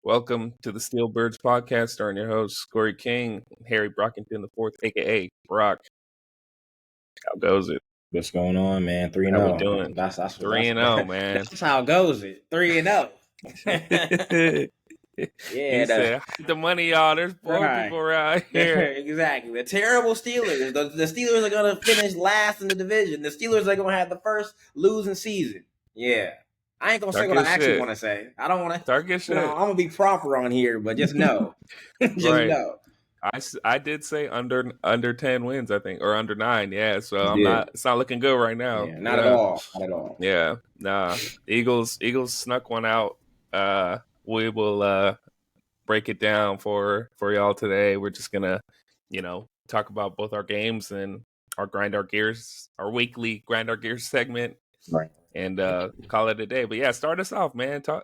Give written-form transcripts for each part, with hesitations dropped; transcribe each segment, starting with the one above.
Welcome to the Steel Birds podcast, starring your hosts, Corey King, Harry Brockington IV, aka Brock. How goes it? What's going on, man? 3 and How we 0. doing? That's 3-0, man. that's how it goes. 3 and 0. He said, "Hide the money, y'all. There's poor people around here." Exactly. The terrible Steelers. The Steelers are gonna finish last in the division. The Steelers are gonna have the first losing season. Yeah. I ain't gonna say what I actually want to say. I don't want to. Target shit. I'm gonna be proper on here, but just know, know. I did say under 10 wins, I think, or under 9. Yeah, so it's not looking good right now. Yeah, not at all. Not at all. Yeah, nah. Eagles snuck one out. We will break it down for y'all today. We're just gonna, talk about both our games and our weekly grind our gears segment. Right. And call it a day. But yeah, start us off, man. Tell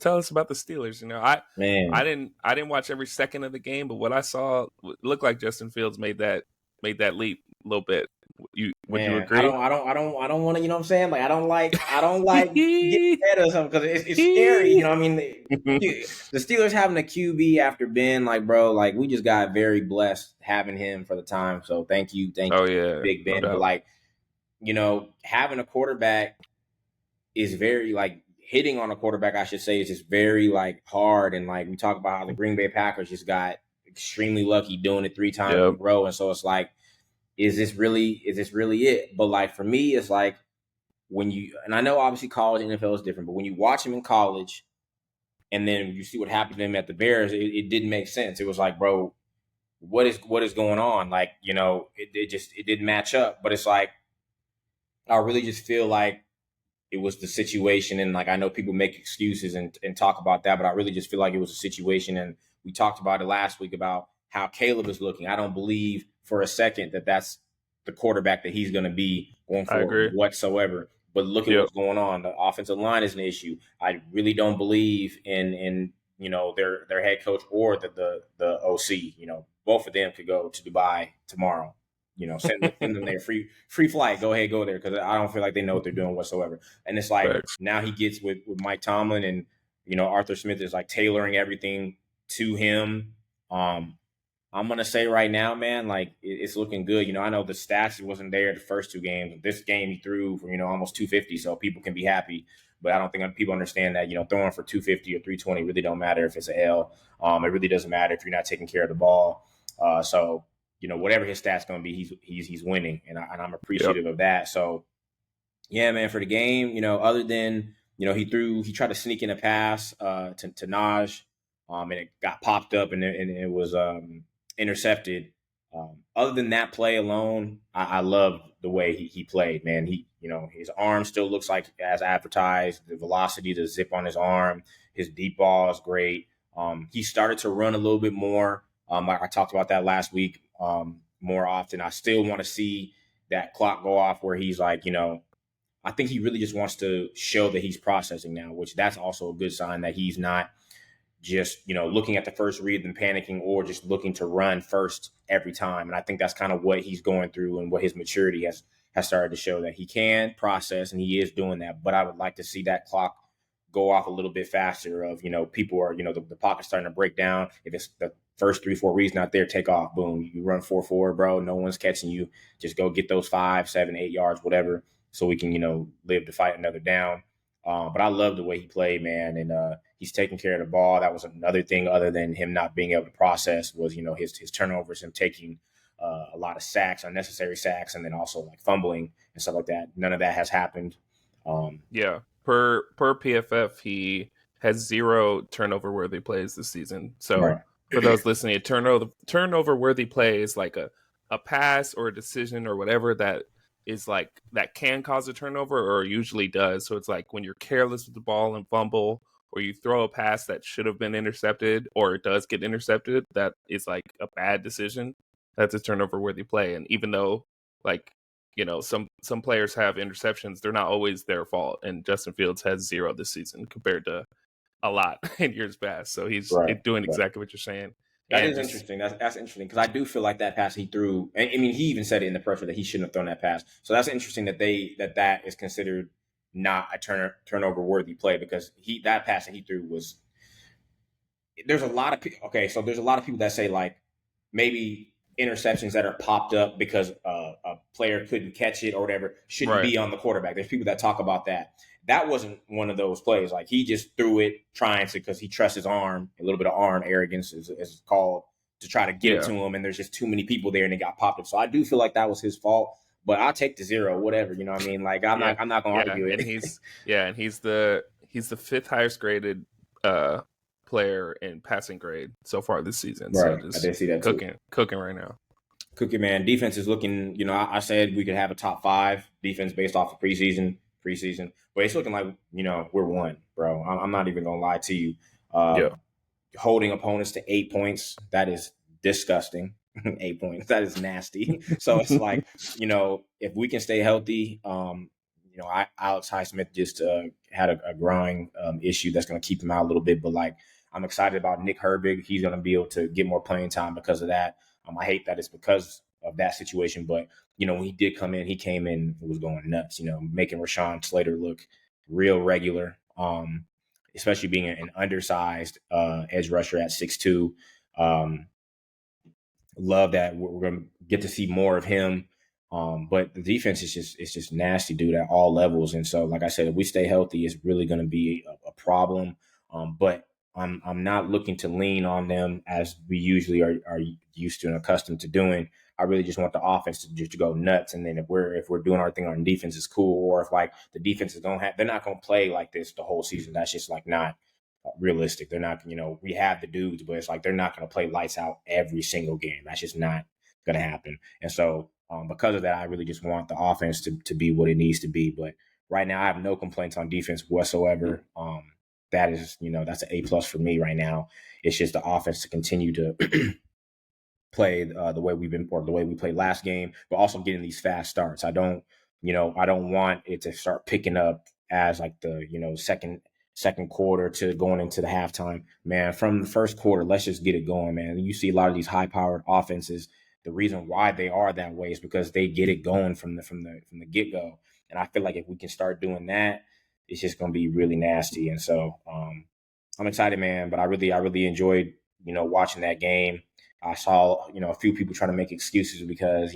us about the Steelers. I didn't watch every second of the game, but what I saw looked like Justin Fields made that leap a little bit. Would you agree? I don't want to. You know what I'm saying? Like I don't like getting ahead of something because it's scary. You know what I mean? The Steelers having a QB after Ben, like bro, like we just got very blessed having him for the time. So thank you, Big Ben. No but having a quarterback is very hitting on a quarterback, I should say, is just very hard. And we talk about how the Green Bay Packers just got extremely lucky doing it 3 times in a row. And so it's is this really it? But for me, it's when and I know obviously college and NFL is different, but when you watch him in college and then you see what happened to him at the Bears, it didn't make sense. It was bro, what is going on? It didn't match up. But it's I really just feel it was the situation. And I know people make excuses and talk about that, but I really just feel like it was a situation. And we talked about it last week about how Caleb is looking. I don't believe for a second that that's the quarterback that he's going to be going forward whatsoever. But look at what's going on. The offensive line is an issue. I really don't believe in their head coach or the OC. Both of them could go to Dubai tomorrow. Send them there free flight. Go ahead, go there, because I don't feel like they know what they're doing whatsoever. And it's now he gets with Mike Tomlin and Arthur Smith is tailoring everything to him. I'm gonna say right now, man, it's looking good. I know the stats wasn't there the first 2 games. This game he threw for almost 250, so people can be happy. But I don't think people understand that throwing for 250 or 320 really don't matter if it's an L. It really doesn't matter if you're not taking care of the ball. So whatever his stats gonna be, he's winning, and I'm appreciative of that. So yeah, man, for the game, other than he tried to sneak in a pass to Najee, and it got popped up and it was intercepted. Other than that play alone, I love the way he played, man. His arm still looks like as advertised. The velocity, the zip on his arm, his deep ball is great. He started to run a little bit more. I talked about that last week more often. I still want to see that clock go off where he's I think he really just wants to show that he's processing now, which that's also a good sign that he's not just, looking at the first read and panicking or just looking to run first every time. And I think that's kind of what he's going through and what his maturity has started to show, that he can process and he is doing that. But I would like to see that clock go off a little bit faster of, people are, the pocket's starting to break down. If it's the first 3-4 reads not there, take off, boom, you run 4-4, bro. No one's catching you. Just go get those 5, 7, 8 yards, whatever, so we can, live to fight another down. But I love the way he played, man. And he's taking care of the ball. That was another thing other than him not being able to process was, his turnovers, him taking a lot of sacks, unnecessary sacks, and then also fumbling and stuff like that. None of that has happened. Per PFF, he has 0 turnover-worthy plays this season. So for those listening, a turnover-worthy play is like a pass or a decision or whatever that is that can cause a turnover or usually does. So it's when you're careless with the ball and fumble, or you throw a pass that should have been intercepted or it does get intercepted, that is a bad decision. That's a turnover-worthy play. And even though some players have interceptions, they're not always their fault. And Justin Fields has 0 this season compared to a lot in years past. So he's doing exactly what you're saying. That is interesting. That's interesting, because I do feel like that pass he threw, I mean, he even said it in the pressure that he shouldn't have thrown that pass. So that's interesting that that is considered not a turnover worthy play, because that pass that he threw was there's a lot of okay, so there's a lot of people that say like maybe interceptions that are popped up because a player couldn't catch it or whatever shouldn't Right. be on the quarterback. There's people that talk about that. That wasn't one of those plays. Like he just threw it trying to because he trusts his arm. A little bit of arm arrogance is called to try to get it Yeah. to him, and there's just too many people there and it got popped up. So I do feel like that was his fault. But I'll take the 0, whatever. You know what I mean? Like Yeah. I'm not gonna argue And it. he's the 5th highest graded player in passing grade so far this season. Right. So I just did see that too. cooking right now. Cookie man, defense is looking. You know, I said we could have a top 5 defense based off of preseason, but it's looking like we're one, bro. I'm not even gonna lie to you. Yeah. Holding opponents to 8 points, that is disgusting. 8 points, that is nasty. So it's like if we can stay healthy, Alex Highsmith just had a growing issue that's going to keep him out a little bit, but like I'm excited about Nick Herbig. He's going to be able to get more playing time because of that. I hate that it's because of that situation, but when he did come in, he came in and was going nuts. Making Rashawn Slater look real regular. Especially being an undersized edge rusher at 6'2". Love that we're going to get to see more of him. But the defense is just nasty, dude, at all levels. And so, like I said, if we stay healthy, it's really going to be a problem. But I'm not looking to lean on them as we usually are used to and accustomed to doing. I really just want the offense to just go nuts. And then if we're doing our thing on defense, is cool. Or if like the defense is they're not going to play like this the whole season. That's just like not realistic. They're not, we have the dudes, but it's like they're not going to play lights out every single game. That's just not going to happen. And so because of that, I really just want the offense to be what it needs to be. But right now, I have no complaints on defense whatsoever. That is, that's an A+ for me right now. It's just the offense to continue to play the way we played last game, but also getting these fast starts. I don't want it to start picking up as like the second quarter to going into the halftime. Man, from the first quarter, let's just get it going, man. You see a lot of these high-powered offenses. The reason why they are that way is because they get it going from the get-go. And I feel like if we can start doing that, it's just going to be really nasty. And so I'm excited, man. But I really enjoyed watching that game. I saw a few people trying to make excuses because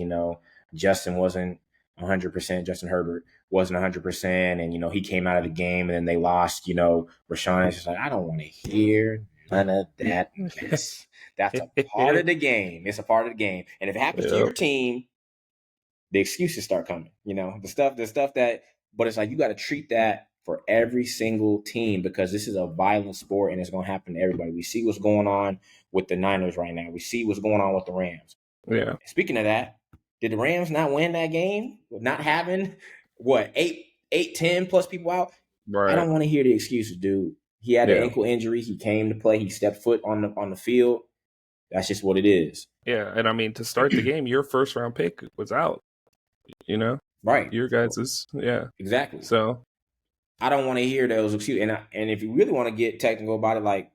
Justin wasn't 100%. Justin Herbert wasn't 100%, and he came out of the game and then they lost. Rashawn is just like, I don't want to hear none of that mess. That's a part of the game. It's a part of the game, and if it happens to your team, the excuses start coming. The stuff that. But it's like you got to treat that for every single team because this is a violent sport and it's going to happen to everybody. We see what's going on with the Niners right now. We see what's going on with the Rams. Yeah. Speaking of that, did the Rams not win that game? Not having, 10 plus people out? Right. I don't want to hear the excuses, dude. He had an ankle injury. He came to play. He stepped foot on the field. That's just what it is. Yeah, and I mean, to start the game, your first round pick was out. Right. Your guys is exactly. So I don't want to hear those excuses. And if you really want to get technical about it, like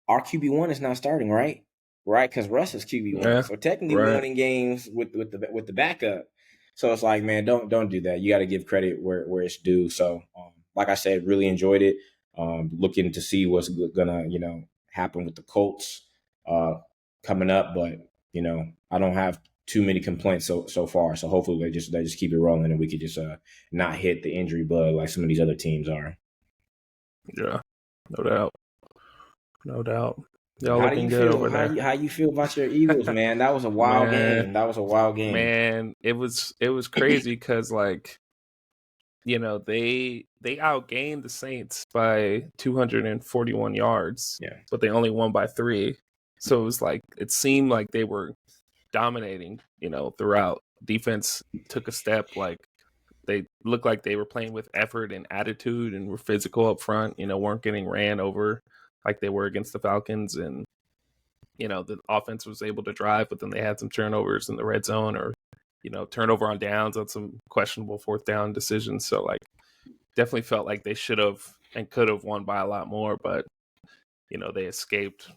our QB1 is not starting, right? Right, because Russ is QB1, so technically we're winning games with the backup. So it's like, man, don't do that. You got to give credit where it's due. So, like I said, really enjoyed it. Looking to see what's gonna happen with the Colts coming up, but I don't have too many complaints so far. So hopefully they just keep it rolling and we could just not hit the injury bug like some of these other teams are. Yeah, no doubt. Y'all How looking good over there. How you feel about your Eagles, man? That was a wild game. Man, it was crazy because like they outgained the Saints by 241 yards. Yeah, but they only won by 3. So it was like it seemed like they were dominating, throughout. Defense took a step, like they looked like they were playing with effort and attitude and were physical up front, weren't getting ran over like they were against the Falcons. And, the offense was able to drive, but then they had some turnovers in the red zone or, turnover on downs on some questionable 4th down decisions. So like definitely felt like they should have and could have won by a lot more, but, they escaped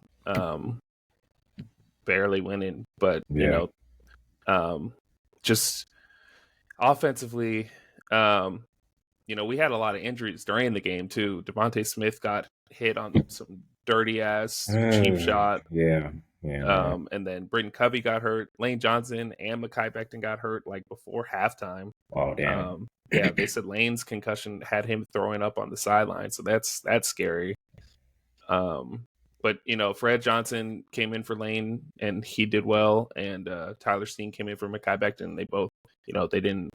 barely winning. But, just offensively, we had a lot of injuries during the game too. Devontae Smith got hit on some dirty ass cheap shot. Yeah. And then Britton Covey got hurt. Lane Johnson and Mekhi Becton got hurt like before halftime. Oh damn. Yeah, they said Lane's concussion had him throwing up on the sideline, so that's scary. But Fred Johnson came in for Lane and he did well, and Tyler Steen came in for Mekhi Becton. They both, they didn't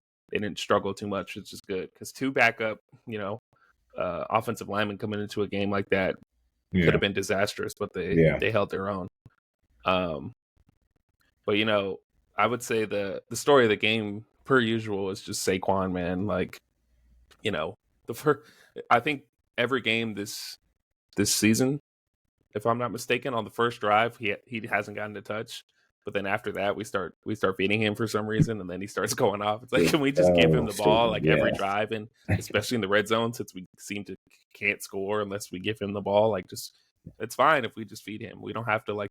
struggle too much, which is good because two backup, offensive linemen coming into a game like that could have been disastrous, but they held their own. But I would say the story of the game, per usual, is just Saquon, man. Like, I think every game this season, if I'm not mistaken, on the first drive he hasn't gotten a touch, but then after that we start feeding him for some reason, and then he starts going off. It's like, can we just give him the ball every drive, and especially in the red zone, since we seem to can't score unless we give him the ball. Like, just it's fine if we just feed him. We don't have to like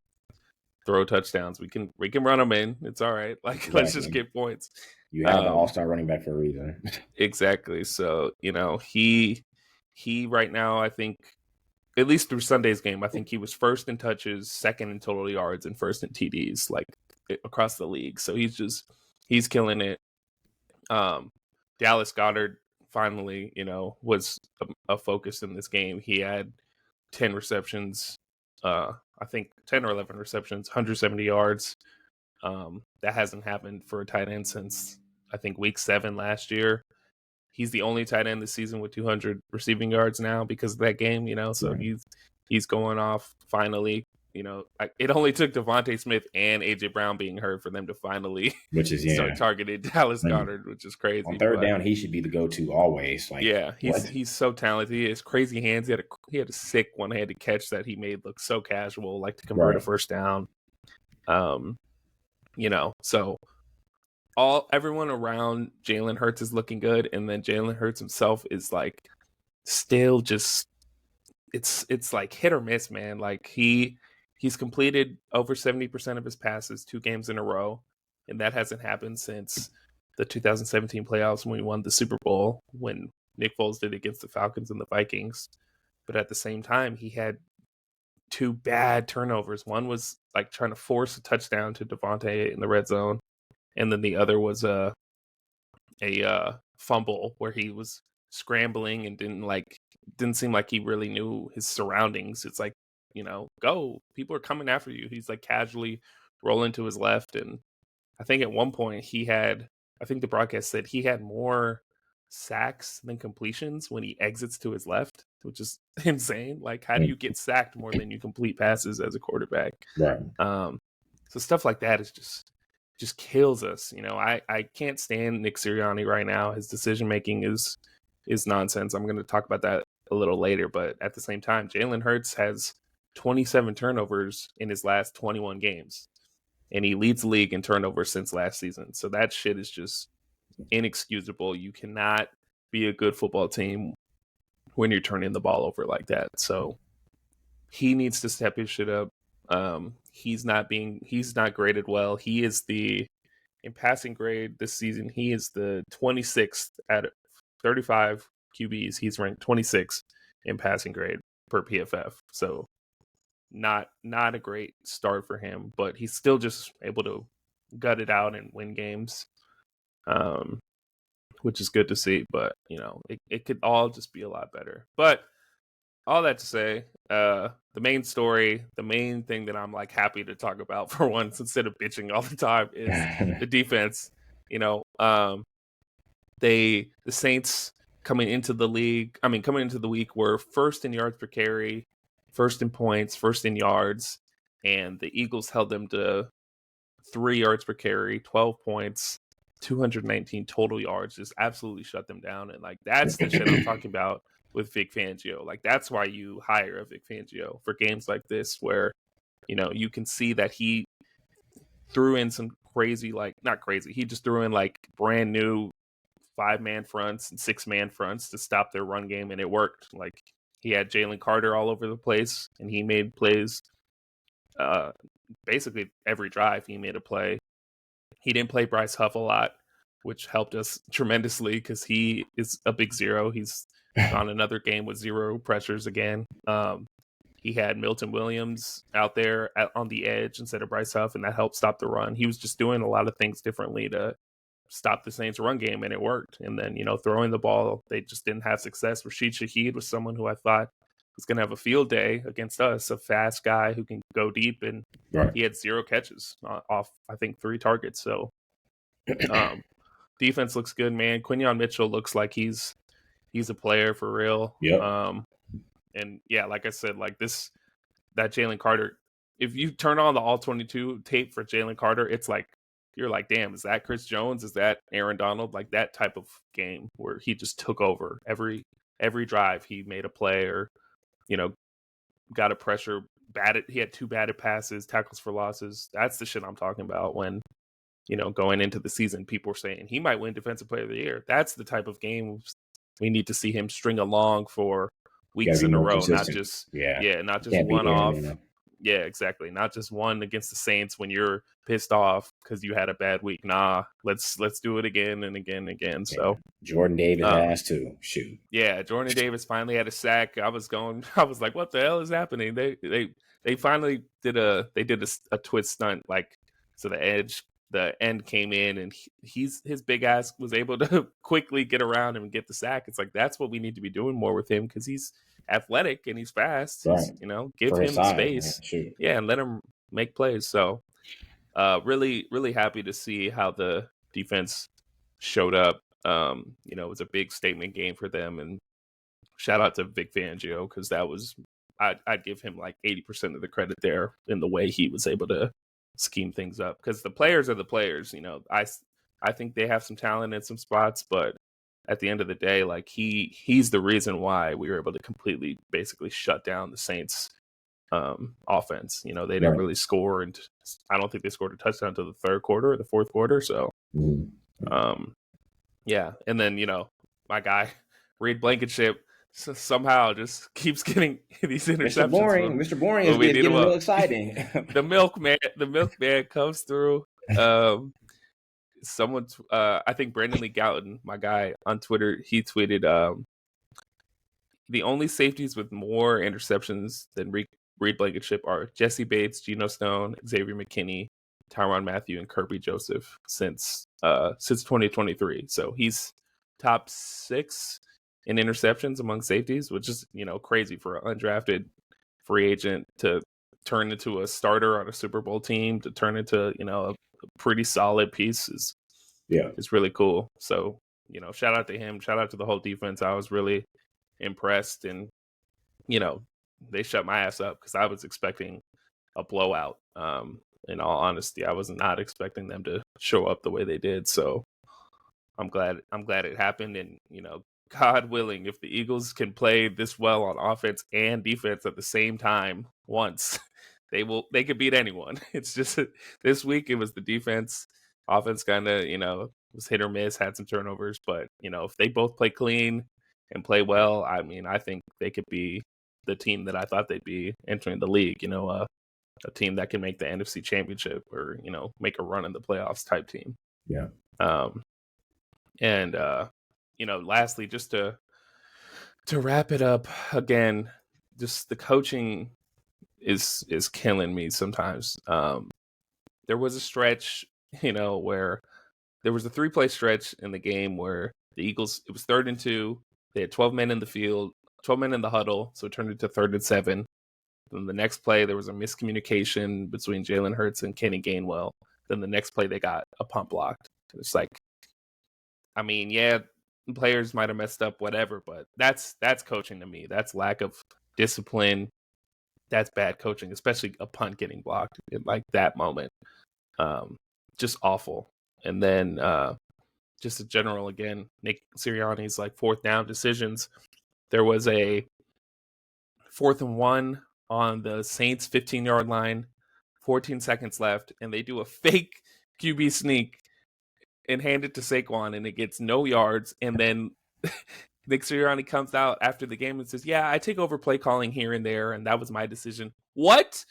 throw touchdowns. We can run them in. It's all right. Like, exactly. Let's just get points. You have the all-star running back for a reason. Exactly. So he right now, I think, at least through Sunday's game, I think he was first in touches, second in total yards, and first in TDs, like across the league. So he's killing it. Dallas Goedert finally, was a focus in this game. He had 10 receptions, I think 10 or 11 receptions, 170 yards. That hasn't happened for a tight end since, I think, week 7 last year. He's the only tight end this season with 200 receiving yards now because of that game, so right. He's going off finally. It only took Devontae Smith and AJ Brown being hurt for them to finally start targeting Dallas Goedert, which is crazy. On third down, he should be the go-to always. Like, yeah, he's so talented. He has crazy hands. He had a sick one-handed catch that he made look so casual, like to convert a first down. So everyone around Jalen Hurts is looking good, and then Jalen Hurts himself is like still just it's like hit or miss, man. Like he's completed over 70% of his passes 2 games in a row, and that hasn't happened since the 2017 playoffs when we won the Super Bowl, when Nick Foles did against the Falcons and the Vikings. But at the same time, he had 2 bad turnovers. One was like trying to force a touchdown to Devontae in the red zone, and then the other was a fumble where he was scrambling and didn't seem like he really knew his surroundings. It's like, go. People are coming after you. He's like casually rolling to his left. And I think at one point I think the broadcast said he had more sacks than completions when he exits to his left, which is insane. Like, how do you get sacked more than you complete passes as a quarterback? Right. So stuff like that is just kills us. I can't stand Nick Sirianni right now. His decision making is nonsense. I'm going to talk about that a little later, but at the same time, Jalen Hurts has 27 turnovers in his last 21 games, and he leads the league in turnovers since last season. So that shit is just inexcusable. You cannot be a good football team when you're turning the ball over like that. So he needs to step his shit up. He's not graded well. He is in passing grade this season, he is the 26th out of 35 QBs. He's ranked 26th in passing grade per PFF. So not a great start for him, but he's still just able to gut it out and win games, which is good to see. But it could all just be a lot better. But all that to say, the main story, the main thing that I'm like happy to talk about for once instead of bitching all the time is the defense. The Saints coming into the week were first in yards per carry, first in points, first in yards, and the Eagles held them to 3 yards per carry, 12 points, 219 total yards. Just absolutely shut them down. And like, that's the shit I'm talking about with Vic Fangio. Like, that's why you hire a Vic Fangio for games like this, where you can see that he threw in some crazy, like, not crazy, he just threw in like brand new 5-man fronts and 6-man fronts to stop their run game, and it worked. Like, he had Jalen Carter all over the place, and he made plays basically every drive. He made a play. He didn't play Bryce Huff a lot, which helped us tremendously because he is a big zero. He's on another game with 0 pressures again. He had Milton Williams out there on the edge instead of Bryce Huff, and that helped stop the run. He was just doing a lot of things differently to stop the Saints' run game, and it worked. And then, throwing the ball, they just didn't have success. Rashid Shaheed was someone who I thought was going to have a field day against us, a fast guy who can go deep, and he had 0 catches off, I think, 3 targets. So defense looks good, man. Quinyon Mitchell looks like he's a player for real. Yep. And yeah, like I said, like that Jalen Carter, if you turn on the all 22 tape for Jalen Carter, it's like, you're like, damn, is that Chris Jones? Is that Aaron Donald? Like that type of game where he just took over every drive. He made a play or, got a pressure, batted. He had 2 batted passes, tackles for losses. That's the shit I'm talking about when, going into the season, people were saying he might win Defensive Player of the Year. That's the type of game we need to see him string along for weeks in a row, not just one off. Yeah, exactly. Not just one against the Saints when you're pissed off because you had a bad week. Nah, let's do it again and again and again. Yeah. So Jordan Davis has to shoot. Yeah, Jordan Davis finally had a sack. I was like, what the hell is happening? They finally did a twist stunt, like, so the end came in and his big ass was able to quickly get around him and get the sack. It's like, that's what we need to be doing more with him because he's athletic and he's fast. Right. Give him space. Yeah, and let him make plays. So really, really happy to see how the defense showed up. It was a big statement game for them, and shout out to Vic Fangio because that was I'd give him like 80% of the credit there in the way he was able to scheme things up because the players are the players. I think they have some talent in some spots, but at the end of the day, like he's the reason why we were able to completely basically shut down the Saints offense. They didn't really score, and I don't think they scored a touchdown until the 3rd quarter or the 4th quarter. So yeah, and then my guy Reed Blankenship somehow just keeps getting these interceptions. Mr. Boring is getting real exciting. The milkman comes through. Someone, I think Brandon Lee Gouton, my guy on Twitter, he tweeted, the only safeties with more interceptions than Reed Blankenship are Jesse Bates, Geno Stone, Xavier McKinney, Tyrann Mathieu, and Kirby Joseph since 2023. So he's top 6 in interceptions among safeties, which is, crazy for an undrafted free agent to turn into a starter on a Super Bowl team, to turn into, a pretty solid piece is really cool. So, shout out to him, shout out to the whole defense. I was really impressed, and, they shut my ass up because I was expecting a blowout. In all honesty, I was not expecting them to show up the way they did. So I'm glad it happened. And, God willing, if the Eagles can play this well on offense and defense at the same time once, they could beat anyone. It's just this week it was the defense. Offense kind of, was hit or miss, had some turnovers, but if they both play clean and play well, I mean, I think they could be the team that I thought they'd be entering the league, a team that can make the NFC Championship or, make a run in the playoffs type team. Yeah. And lastly, just to wrap it up again, just the coaching is killing me sometimes. There was a stretch, where there was a 3-play stretch in the game where the Eagles, it was 3rd and 2. They had 12 men in the field, 12 men in the huddle. So it turned into 3rd and 7. Then the next play, there was a miscommunication between Jalen Hurts and Kenny Gainwell. Then the next play, they got a punt blocked. It's like, I mean, yeah, players might have messed up, whatever, but that's coaching to me. That's lack of discipline. That's bad coaching, especially a punt getting blocked in like that moment. Just awful. And then just a general, again, Nick Sirianni's like 4th down decisions. There was a 4th and 1 on the Saints 15-yard line, 14 seconds left, and they do a fake QB sneak and hand it to Saquon, and it gets no yards. And then Nick Sirianni comes out after the game and says, yeah, I take over play calling here and there, and that was my decision. What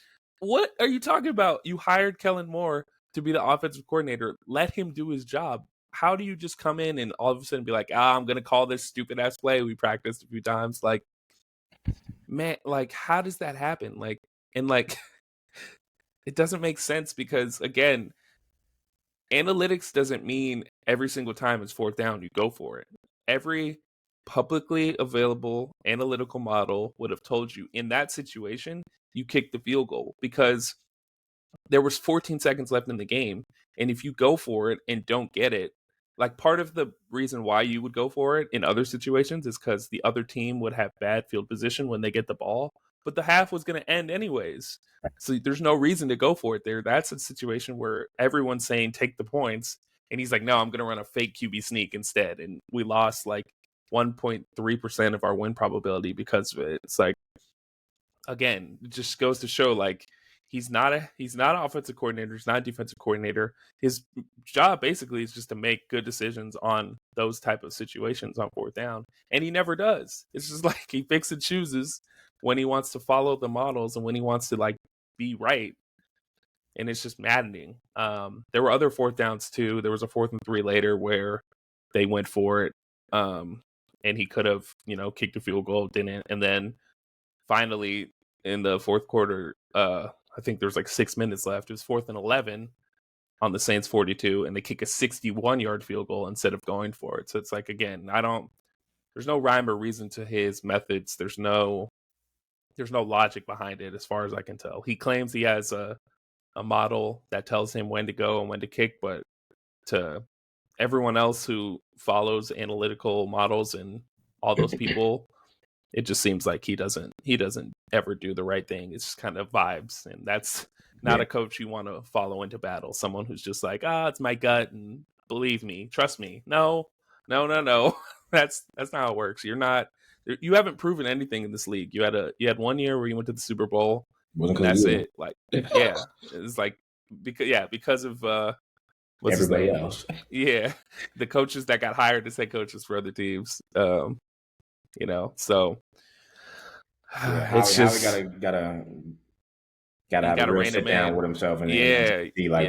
are you talking about? You hired Kellen Moore to be the offensive coordinator. Let him do his job. how do you just come in and all of a sudden be like, I'm gonna call this stupid ass play we practiced a few times? Like, man, like how does that happen? Like, and like it doesn't make sense because again, analytics doesn't mean every single time it's fourth down you go for it. Every publicly available analytical model would have told you in that situation you kick the field goal because there was 14 seconds left in the game, and if you go for it and don't get it, like part of the reason why you would go for it in other situations is because the other team would have bad field position when they get the ball, but the half was going to end anyways, so there's no reason to go for it there. That's a situation where everyone's saying take the points, and he's like, no, I'm going to run a fake QB sneak instead, and we lost like 1.3% of our win probability because of it. It's like, again, it just goes to show like he's not an offensive coordinator, he's not a defensive coordinator. His job basically is just to make good decisions on those type of situations on fourth down, and he never does. It's just like he picks and chooses when he wants to follow the models and when he wants to like be right, and it's just maddening. There were other fourth downs too. There was a 4th and 3 later where they went for it, and he could have, kicked a field goal, didn't, and then finally in the fourth quarter, I think there was like 6 minutes left. It was 4th and 11 on the Saints 42, and they kick a 61-yard field goal instead of going for it. So it's like, again, there's no rhyme or reason to his methods. There's no logic behind it as far as I can tell. He claims he has a model that tells him when to go and when to kick, but to everyone else who follows analytical models and all those people, it just seems like he doesn't ever do the right thing. It's just kind of vibes, and that's not a coach you want to follow into battle. Someone who's just like, it's my gut and believe me, trust me. No. That's not how it works. You haven't proven anything in this league. You had 1 year where you went to the Super Bowl, and that's it. Like, yeah, it's like because of what's everybody else. Yeah, the coaches that got hired as head coaches for other teams. So it's just gotta have a real sit down with himself and see like,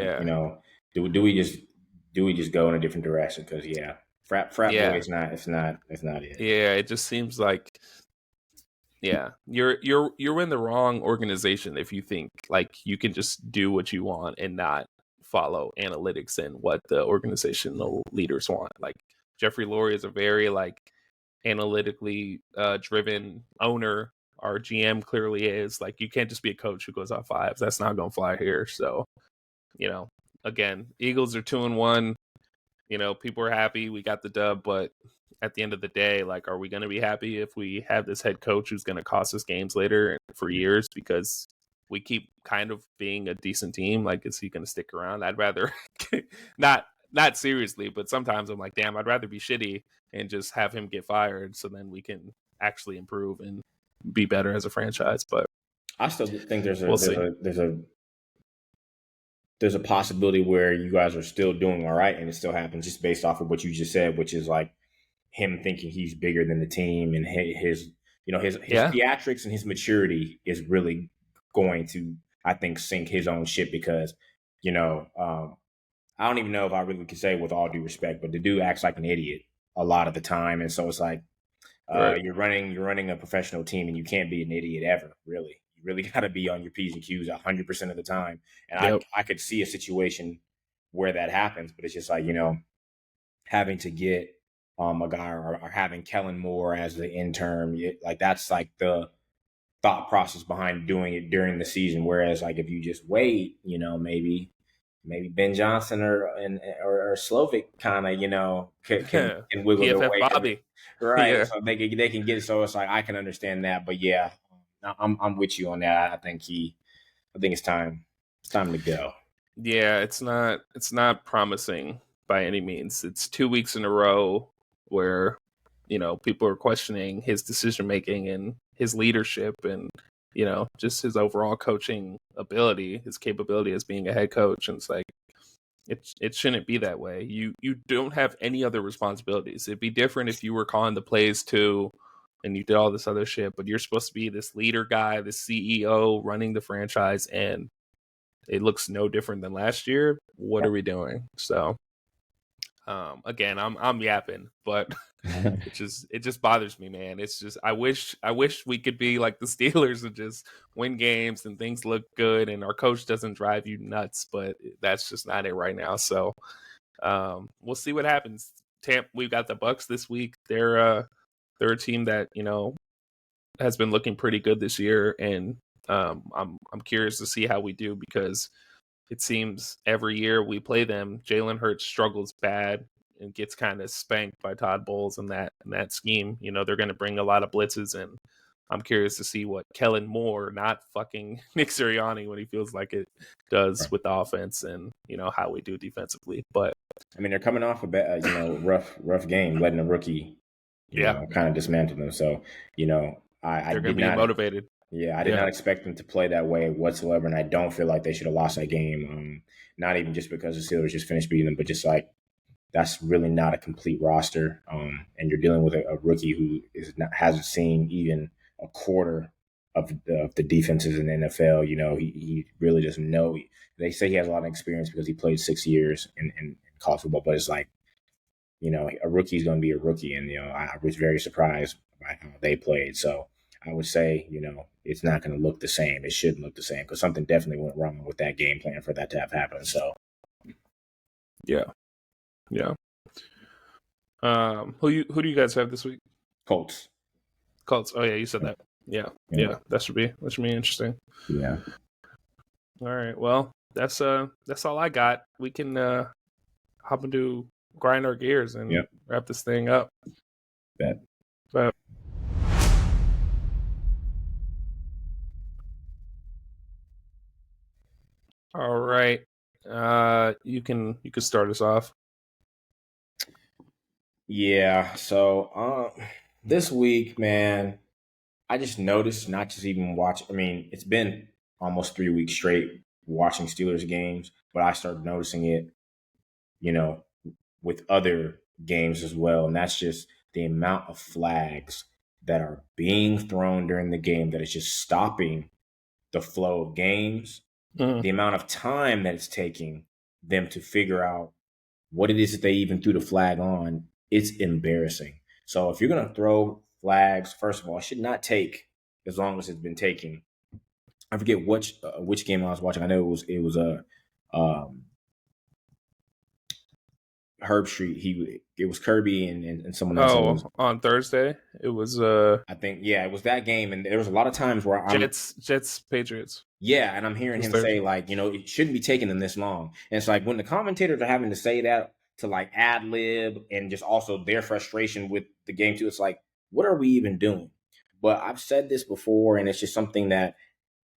do we just go in a different direction? Because frat boy, it's not it. Yeah, it just seems like you're in the wrong organization if you think like you can just do what you want and not follow analytics and what the organizational leaders want. Like Jeffrey Lurie is a very like analytically driven owner. Our GM clearly is. Like, you can't just be a coach who goes off fives. That's not gonna fly here. So, again, Eagles are 2-1. People are happy we got the dub, but at the end of the day, like, are we going to be happy if we have this head coach who's going to cost us games later for years because we keep kind of being a decent team? Like, is he going to stick around? I'd rather not seriously, but sometimes I'm like, damn, I'd rather be shitty and just have him get fired so then we can actually improve and be better as a franchise. But I still think there's a possibility where you guys are still doing all right and it still happens just based off of what you just said, which is like him thinking he's bigger than the team and his theatrics and his maturity is really going to, I think, sink his own ship because, I don't even know if I really could say with all due respect, but the dude acts like an idiot a lot of the time. And so it's like, right. You're running a professional team and you can't be an idiot ever, really. You really got to be on your P's and Q's 100% of the time. And I could see a situation where that happens, but it's just like, having to get a guy or having Kellen Moore as the intern, like that's like the thought process behind doing it during the season. Whereas like if you just wait, maybe Ben Johnson or Slovic kind of, can wiggle their way. Bobby. Right. Yeah. So they can get it. So it's like, I can understand that, but yeah, I'm with you on that. I think it's time to go. Yeah. It's not promising by any means. It's 2 weeks in a row where, people are questioning his decision-making and his leadership and, just his overall coaching ability, his capability as being a head coach. And it's like, it shouldn't be that way. You don't have any other responsibilities. It'd be different if you were calling the plays too and you did all this other shit, but you're supposed to be this leader guy, this CEO running the franchise, and it looks no different than last year. What are we doing? So Again, I'm yapping, but it just bothers me, man. It's just I wish we could be like the Steelers and just win games and things look good and our coach doesn't drive you nuts, but that's just not it right now. So we'll see what happens. We've got the Bucks this week. They're a team that, you know, has been looking pretty good this year, and I'm curious to see how we do, because it seems every year we play them, Jalen Hurts struggles bad and gets kind of spanked by Todd Bowles and that scheme. You know, they're going to bring a lot of blitzes, and I'm curious to see what Kellen Moore, not fucking Nick Sirianni, when he feels like it, does with the offense, and, you know, how we do defensively. But I mean, they're coming off a rough game, letting a rookie, kind of dismantle them. So, you know, they're going to be motivated. Yeah, I did not expect them to play that way whatsoever, and I don't feel like they should have lost that game. Not even just because the Steelers just finished beating them, but just like that's really not a complete roster. And you're dealing with a rookie who hasn't seen even a quarter of the defenses in the NFL. You know, he really doesn't know. They say he has a lot of experience because he played 6 years in college football, but it's like, you know, a rookie is going to be a rookie, and you know, I was very surprised by how they played. So I would say, you know, it's not going to look the same. It shouldn't look the same, because something definitely went wrong with that game plan for that to have happened. So, yeah. Who do you guys have this week? Colts. Oh yeah, you said that. Yeah. That should be interesting. Yeah. All right. Well, that's all I got. We can hop into grind our gears and wrap this thing up. Bet. But all right. You can start us off. Yeah. So this week, man, I just noticed, not just even watch. I mean, it's been almost 3 weeks straight watching Steelers games, but I started noticing it, you know, with other games as well. And that's just the amount of flags that are being thrown during the game that is just stopping the flow of games. The amount of time that it's taking them to figure out what it is that they even threw the flag on, it's embarrassing. So if you're going to throw flags, first of all, it should not take as long as it's been taking. I forget which game I was watching. I know it was Herb Street. It was Kirby and someone else. On Thursday it was. I think it was that game, and there was a lot of times where Jets Patriots. Yeah, and I'm hearing him say, like, you know, it shouldn't be taking them this long. And it's like when the commentators are having to say that to like ad lib and just also their frustration with the game too, it's like, what are we even doing? But I've said this before, and it's just something that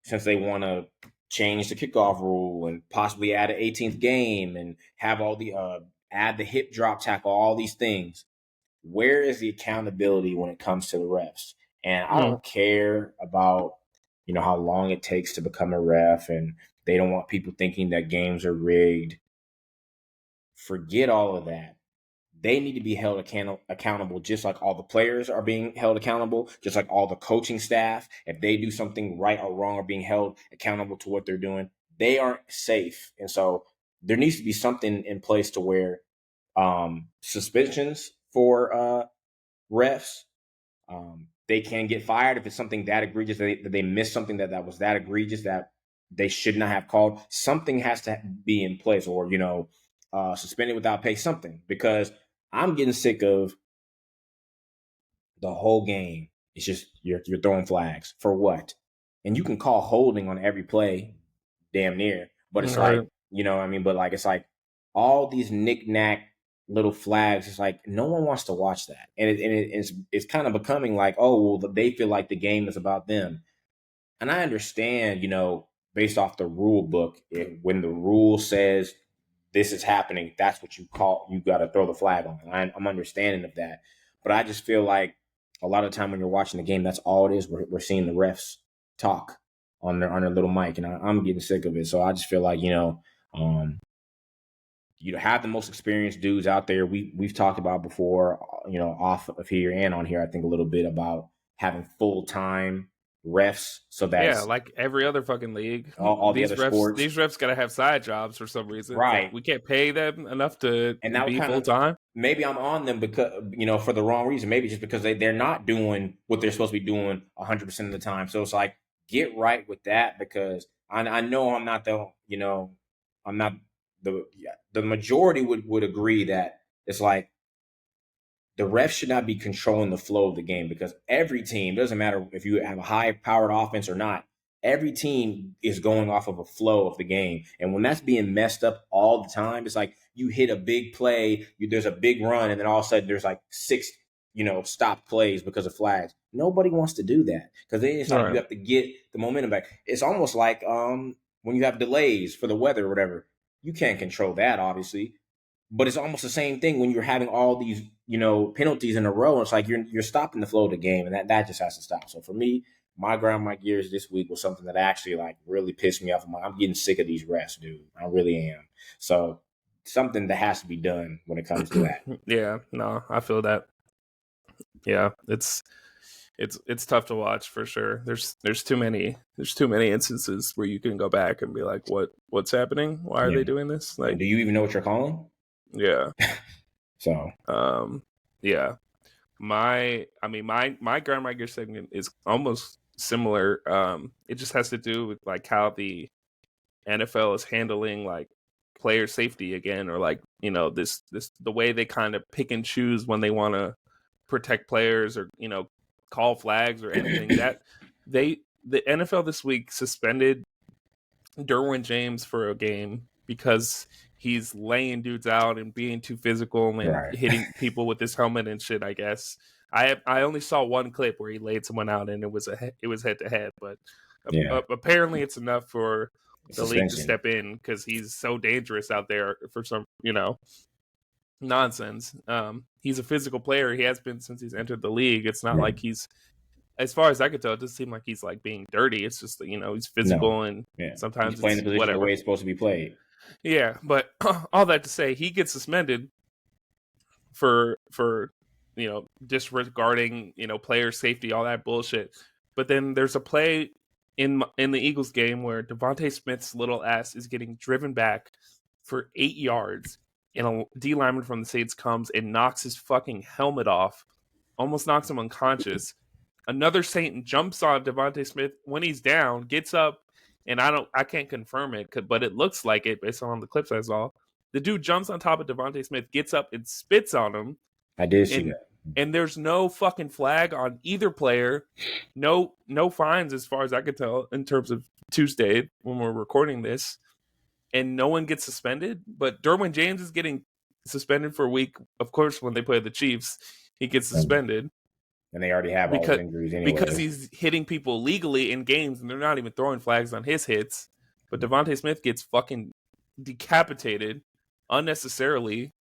since they want to change the kickoff rule and possibly add an 18th game and have all the add the hip drop tackle, all these things, where is the accountability when it comes to the refs? And I don't care about, you know, how long it takes to become a ref, and they don't want people thinking that games are rigged. Forget all of that. They need to be held accountable, just like all the players are being held accountable, just like all the coaching staff. If they do something right or wrong, are being held accountable to what they're doing. They aren't safe. And so there needs to be something in place to where suspensions for refs, they can get fired if it's something that egregious, that they missed something that was that egregious that they should not have called. Something has to be in place, or, you know, suspended without pay, something, because I'm getting sick of the whole game. It's just you're throwing flags for what? And you can call holding on every play, damn near, but it's like, you know what I mean? But like, it's like all these knick-knack little flags. It's like no one wants to watch that, and it's kind of becoming like, oh, well, they feel like the game is about them. And I understand, you know, based off the rule book, when the rule says this is happening, that's what you got to throw the flag on. I'm understanding of that, but I just feel like a lot of the time when you're watching the game, that's all it is. We're seeing the refs talk on their little mic, and I'm getting sick of it. So I just feel like, you know, you have the most experienced dudes out there. We've talked about before, you know, off of here and on here, I think a little bit about having full-time refs. So that's like every other fucking league. all the other sports. These refs gotta have side jobs for some reason. Right. Like, we can't pay them enough to be full time. Maybe I'm on them because, for the wrong reason. Maybe just because they're not doing what they're supposed to be doing 100% of the time. So it's like, get right with that, because I know I'm not the majority would agree that it's like the refs should not be controlling the flow of the game, because every team, doesn't matter if you have a high powered offense or not, every team is going off of a flow of the game. And when that's being messed up all the time, it's like you hit a big play, there's a big run, and then all of a sudden there's like 6, stopped plays because of flags. Nobody wants to do that, because then it's like you have to get the momentum back. It's almost like when you have delays for the weather or whatever. You can't control that, obviously. But it's almost the same thing when you're having all these, penalties in a row. It's like you're stopping the flow of the game, and that just has to stop. So for me, my grind my gears this week was something that actually like really pissed me off. I'm getting sick of these refs, dude. I really am. So something that has to be done when it comes to that. Yeah, no, I feel that. Yeah, it's tough to watch for sure. There's too many instances where you can go back and be like, what's happening? Why are they doing this? Like, do you even know what you're calling? Yeah. So yeah. My grind my gear segment is almost similar. It just has to do with like how the NFL is handling like player safety again, or like, this the way they kind of pick and choose when they want to protect players or, call flags or anything. That the NFL this week suspended Derwin James for a game because he's laying dudes out and being too physical and hitting people with his helmet and shit, I guess. I only saw one clip where he laid someone out and it was head to head, but apparently it's enough for the league to step in because he's so dangerous out there for some, nonsense. He's a physical player. He has been since he's entered the league. It's not like he's, as far as I could tell, it doesn't seem like he's like being dirty. It's just that, he's physical and sometimes he's playing the position the way it's supposed to be played. Yeah, but all that to say, he gets suspended for disregarding player safety, all that bullshit. But then there's a play in the Eagles game where Devontae Smith's little ass is getting driven back for 8 yards, and a D lineman from the Saints comes and knocks his fucking helmet off, almost knocks him unconscious. Another Saint jumps on Devontae Smith when he's down, gets up, and I can't confirm it, but it looks like it based on the clips I saw. The dude jumps on top of Devontae Smith, gets up and spits on him. I did see that. And there's no fucking flag on either player. No fines as far as I could tell in terms of Tuesday when we're recording this. And no one gets suspended. But Derwin James is getting suspended for a week. Of course, when they play the Chiefs, he gets suspended. And they already have all the injuries anyway. Because he's hitting people legally in games, and they're not even throwing flags on his hits. But Devontae Smith gets fucking decapitated unnecessarily,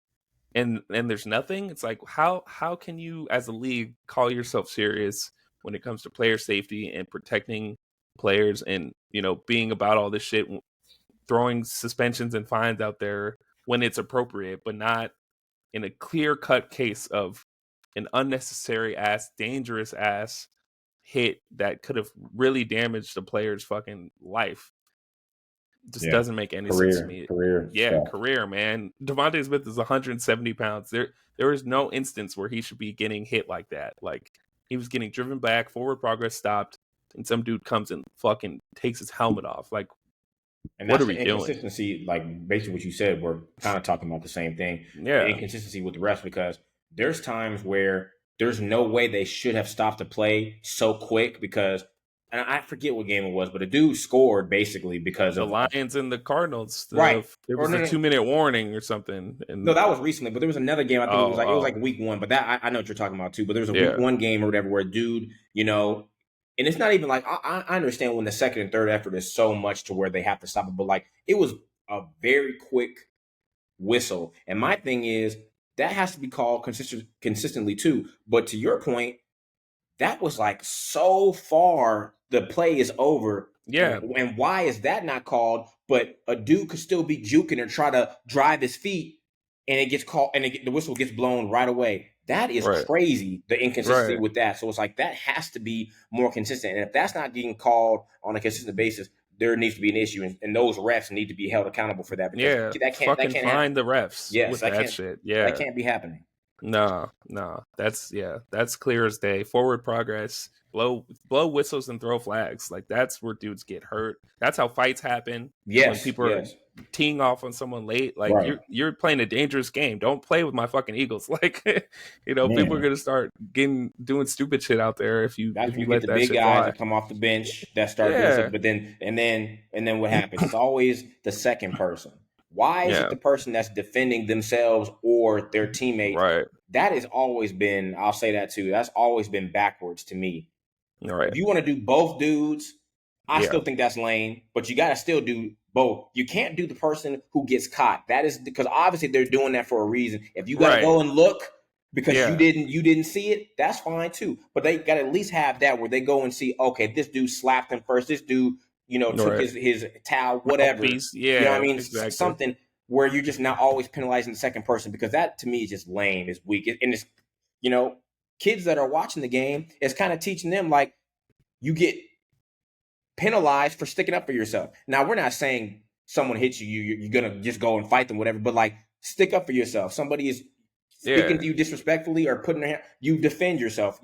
and there's nothing. It's like, how can you, as a league, call yourself serious when it comes to player safety and protecting players and, being about all this shit, throwing suspensions and fines out there when it's appropriate, but not in a clear-cut case of an unnecessary ass, dangerous ass hit that could have really damaged the player's fucking life. Just doesn't make any sense to me. Career, man. Devontae Smith is 170 pounds. There is no instance where he should be getting hit like that. Like, he was getting driven back, forward progress stopped, and some dude comes and fucking takes his helmet off. Like, and what are we doing? Inconsistency, like basically what you said, we're kind of talking about the same thing. Yeah. The inconsistency with the refs, because there's times where there's no way they should have stopped the play so quick, because, and I forget what game it was, but a dude scored basically because the of Lions and the Cardinals. Right. There was a 2-minute warning or something. And no, that was recently, but there was another game. I think it was like week 1, but that I know what you're talking about too. But there was a week 1 game or whatever where a dude, and it's not even like, I understand when the second and third effort is so much to where they have to stop it, but like it was a very quick whistle. And my thing is, that has to be called consistently too. But to your point, that was like so far the play is over. Yeah. And why is that not called? But a dude could still be juking or try to drive his feet, and it gets called, and the whistle gets blown right away. That is Right. crazy, the inconsistency Right. with that. So it's like that has to be more consistent. And if that's not getting called on a consistent basis, there needs to be an issue, and those refs need to be held accountable for that, because Yeah. that Fucking can't happen. find the refs Yes, with that shit. Yeah. that can't be happening. No. That's clear as day. Forward progress. Blow whistles and throw flags. Like, that's where dudes get hurt. That's how fights happen. Yes, when people are teeing off on someone late. Like, right. you're playing a dangerous game. Don't play with my fucking Eagles. Like, people are gonna start doing stupid shit out there if you That's if when you you let get the that big shit guys fly. that come off the bench that start doing stuff, but then what happens? It's always the second person. Why is it the person that's defending themselves or their teammate? Right. That has always been, I'll say that too, that's always been backwards to me. Right. If you want to do both dudes, I still think that's lame, but you got to still do both. You can't do the person who gets caught. That is because obviously they're doing that for a reason. If you got to go and look because you didn't see it, that's fine too. But they got to at least have that where they go and see, okay, this dude slapped him first. This dude, took his towel, whatever. Yeah, you know what I mean? Exactly. Something where you're just not always penalizing the second person, because that to me is just lame, is weak. And it's, kids that are watching the game, it's kind of teaching them, like, you get penalized for sticking up for yourself. Now, we're not saying someone hits you're going to just go and fight them, whatever, but like, stick up for yourself. Somebody is speaking to you disrespectfully or putting their hand, you defend yourself.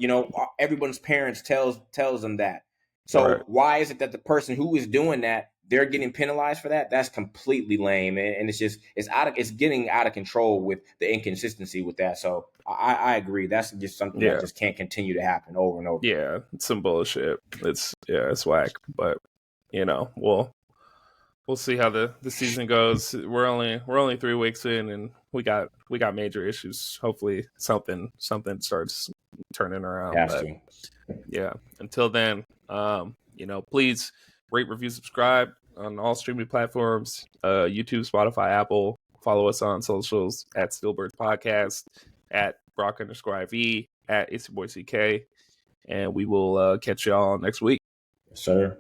Everyone's parents tells them that. So why is it that the person who is doing that, they're getting penalized for that? That's completely lame, and it's getting out of control with the inconsistency with that. So I agree. That's just something that just can't continue to happen over and over. Yeah, it's some bullshit. It's whack. But we'll see how the season goes. We're only 3 weeks in, and we got major issues. Hopefully something starts turning around. Until then, please rate, review, subscribe on all streaming platforms, YouTube, Spotify, Apple. Follow us on socials at Stillbirds Podcast, at Brock_IV, at It's Your Boy CK, and we will catch y'all next week. Yes, sir.